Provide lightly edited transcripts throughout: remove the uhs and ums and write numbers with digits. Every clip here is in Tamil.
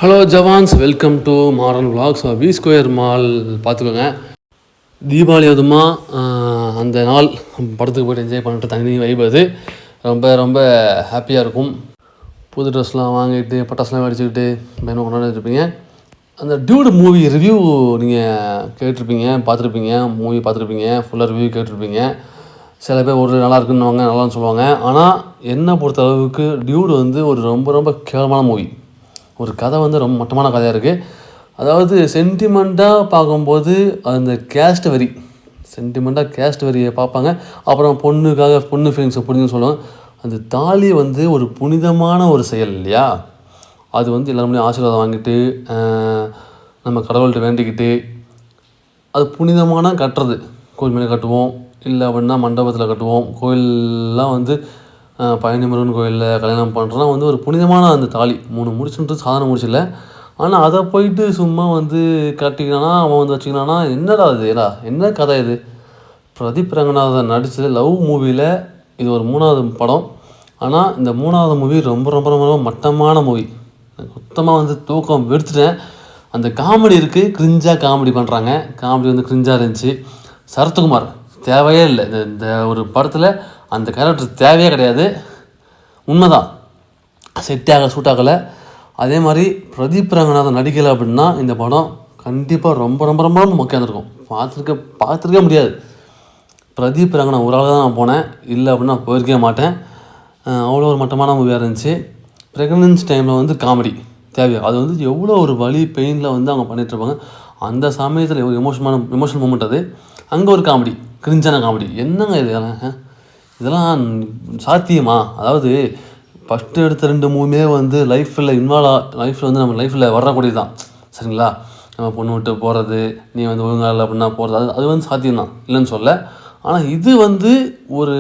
Hello jawans, welcome to Maran vlogs. V square mall பார்த்துக்கோங்க. தீபாவளி அதுமா அந்த நாள் படத்துக்கு போய்ட்டு என்ஜாய் பண்ணிட்டு தனி வைப். அது ரொம்ப ரொம்ப ஹாப்பியாக இருக்கும். புது ட்ரெஸ்லாம் வாங்கிட்டு பட்டாசுலாம் வெடிச்சுக்கிட்டு பயணம் கொண்டாடிருப்பீங்க. அந்த டியூடு மூவி ரிவ்யூ நீங்கள் கேட்டிருப்பீங்க, பார்த்துருப்பீங்க. மூவி பார்த்துருப்பீங்க, ஃபுல்லாக ரிவ்யூ கேட்டிருப்பீங்க. சில பேர் ஒரு நல்லா இருக்குன்னுவாங்க, நல்லான்னு சொல்லுவாங்க. ஆனால் என்னை பொறுத்த அளவுக்கு டியூடு வந்து ஒரு ரொம்ப ரொம்ப கேவலமான மூவி. ஒரு கதை வந்து ரொம்ப மட்டமான கதையாக இருக்குது. அதாவது சென்டிமெண்ட்டாக பார்க்கும்போது அந்த கேஸ்ட் வரியை பார்ப்பாங்க. அப்புறம் பொண்ணு ஃபீலிங்ஸை புரிஞ்சுன்னு சொல்லுவாங்க. அந்த தாலி வந்து ஒரு புனிதமான ஒரு செயல் இல்லையா? அது வந்து எல்லாருமே ஆசீர்வாதம் வாங்கிட்டு நம்ம கடவுள்கிட்ட வேண்டிக்கிட்டு அது புனிதமான கட்டுறது. கோயில் மேலே கட்டுவோம், இல்லை அப்படின்னா மண்டபத்தில் கட்டுவோம். கோயிலெலாம் வந்து பழனி முருகன் கோயிலில் கல்யாணம் பண்ணுறோன்னா வந்து ஒரு புனிதமான அந்த தாலி 3 முடிச்சுன்றது சாதாரண முடிச்சில்லை. ஆனால் அதை போயிட்டு சும்மா வந்து கட்டிக்கினானா அவன் வந்து வச்சுக்கினானா என்னடா இது? என்ன கதை இது? பிரதீப் ரங்கநாதன் நடித்தது லவ் மூவியில் இது ஒரு 3வது படம். ஆனால் இந்த 3வது மூவி ரொம்ப ரொம்ப ரொம்ப மட்டமான மூவி. சுத்தமாக வந்து தூக்கம் வெடுத்துட்டேன். அந்த காமெடி இருக்குது, கிரிஞ்சாக காமெடி பண்ணுறாங்க. காமெடி வந்து கிரிஞ்சாக இருந்துச்சு. சரத்குமார் தேவையே இல்லை இந்த ஒரு படத்தில். அந்த கேரக்டர் தேவையே கிடையாது. உண்மைதான், சூட் ஆகலை. அதே மாதிரி பிரதீப் ரங்கநாதன் நடிக்கலை அப்படின்னா இந்த படம் கண்டிப்பாக ரொம்ப ரொம்ப ரொம்ப ரொம்ப மொக்கையாக இருந்திருக்கும். பார்த்துருக்கே முடியாது. பிரதீப் ரங்கநாதன் ஒரு ஆள் தான் நான் போனேன், இல்லை அப்படின்னா போயிருக்கவே மாட்டேன். அவ்வளோ ஒரு மட்டமான மூவியாக இருந்துச்சு. ப்ரெக்னன்சி டைமில் வந்து காமெடி தேவையா? அது வந்து எவ்வளோ ஒரு வலி பெயினில் வந்து அவங்க பண்ணிகிட்ருப்பாங்க. அந்த சமயத்தில் ஒரு எமோஷனல் மூமெண்ட் அது. அங்கே ஒரு காமெடி, கிரிஞ்சான காமெடி. என்னங்க இதெல்லாம் சாத்தியமா? அதாவது ஃபஸ்ட்டு எடுத்த 2 மூவியுமே வந்து லைஃப்பில் வந்து நம்ம லைஃப்பில் வரக்கூடியது தான், சரிங்களா? நம்ம பொண்ணு விட்டு போகிறது, நீ வந்து ஒழுங்காக இல்லை அப்படின்னா போகிறது, அது வந்து சாத்தியம்தான், இல்லைன்னு சொல்ல. ஆனால் இது வந்து ஒரு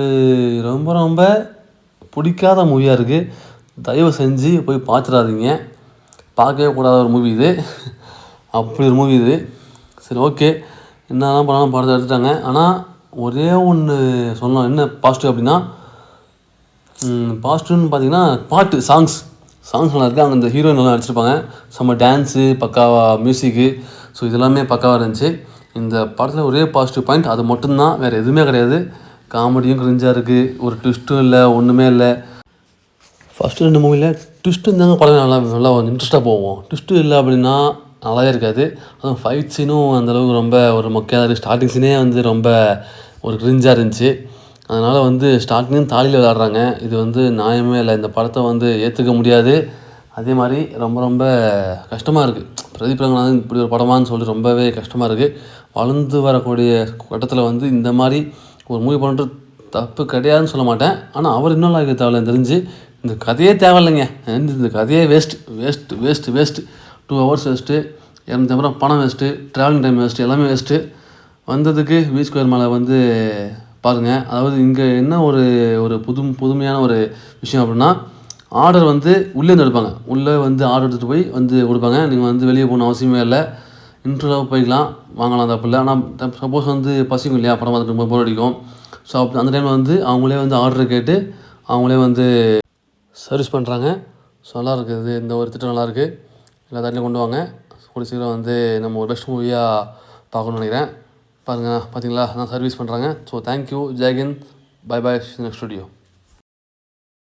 ரொம்ப ரொம்ப பிடிக்காத மூவியாக இருக்குது. தயவு செஞ்சு போய் பார்த்துடாதீங்க. பார்க்கவே கூடாத ஒரு மூவி இது. அப்படி ஒரு மூவி இது. சரி, ஓகே, என்ன தான் பண்ணாலும் படத்தை எடுத்துட்டாங்க. ஆனால் ஒரே ஒன்று சொன்னோம், என்ன பாசிட்டிவ் அப்படின்னா, பாசிட்டிவ்னு பார்த்தீங்கன்னா சாங்ஸ் நல்லா இருக்குது. அங்கே இந்த ஹீரோயின் நல்லா நடிச்சிருப்பாங்க. செம்ம டான்ஸு, பக்காவா மியூசிக்கு, ஸோ இதெல்லாமே பக்காவாக இருந்துச்சு. இந்த படத்தில் ஒரே பாசிட்டிவ் பாயிண்ட் அது மட்டும்தான், வேறு எதுவுமே கிடையாது. காமெடியும் கிரிஞ்சாக இருக்குது, ஒரு ட்விஸ்ட்டும் இல்லை, ஒன்றுமே இல்லை. ஃபஸ்ட்டு 2 மூவியில் ட்விஸ்ட்டு இருந்தாங்க, படம் நல்லா இன்ட்ரெஸ்ட்டாக போவோம். ட்விஸ்ட்டு இல்லை அப்படின்னா நல்லாவே இருக்காது. அதுவும் ஃபைட் சீனும் அந்தளவுக்கு ரொம்ப ஒரு மொக்கையாக இருக்குது. ஸ்டார்டிங் சீனே வந்து ரொம்ப ஒரு கிரிஞ்சாக இருந்துச்சு. அதனால் வந்து ஸ்டார்டிங்லேருந்து தாலியில் விளையாடுறாங்க. இது வந்து நியாயமே இல்லை. இந்த படத்தை வந்து ஏற்றுக்க முடியாது. அதே மாதிரி ரொம்ப ரொம்ப கஷ்டமாக இருக்குது. பிரதீப் ரங்கநாதன் இப்படி ஒரு படமானு சொல்லி ரொம்பவே கஷ்டமாக இருக்குது. வளர்ந்து வரக்கூடிய கட்டத்தில் வந்து இந்த மாதிரி ஒரு மூவி பண்ணுறது தப்பு கிடையாதுன்னு சொல்ல மாட்டேன். ஆனால் அவர் இன்னும் லாய்க்க தேவையில்லை தெரிஞ்சு. இந்த கதையே தேவையில்லைங்க. இந்த கதையே வேஸ்ட்டு. 2 hours வேஸ்ட்டு, 250 பணம் வேஸ்ட்டு, ட்ராவலிங் டைம் வேஸ்ட்டு, எல்லாமே வேஸ்ட்டு. வந்ததுக்கு வி ஸ்கொயர் மேலே வந்து பாருங்கள். அதாவது இங்கே என்ன ஒரு புதுமையான ஒரு விஷயம் அப்படின்னா, ஆர்டர் வந்து உள்ளேருந்து எடுப்பாங்க. உள்ளே வந்து ஆர்டர் எடுத்துகிட்டு போய் வந்து கொடுப்பாங்க. நீங்கள் வந்து வெளியே போகணும் அவசியமே இல்லை. இன்டர்வியூ போய்க்கலாம், வாங்கலாம், தப்பு இல்லை. ஆனால் சப்போஸ் வந்து பசிக்கும் இல்லையா, படம் பார்த்துட்டு போர் அடிக்கும். ஸோ அந்த டைமில் வந்து அவங்களே வந்து ஆர்டர் கேட்டு அவங்களே வந்து சர்வீஸ் பண்ணுறாங்க. ஸோ நல்லாயிருக்குது. இந்த ஒரு திட்டம் நல்லாயிருக்கு. எல்லா தாட்டிலையும் கொண்டு வாங்க. கூடிய சீக்கிரம் வந்து நம்ம ஒரு பெஸ்ட் மூவியாக பார்க்கணுன்னு நினைக்கிறேன். பாருங்கள், பார்த்தீங்களா, நான் சர்வீஸ் பண்ணுறாங்க. ஸோ தேங்க்யூ, ஜெய்ஹிந்த், பை நெக்ஸ்ட் ஸ்டுடியோ.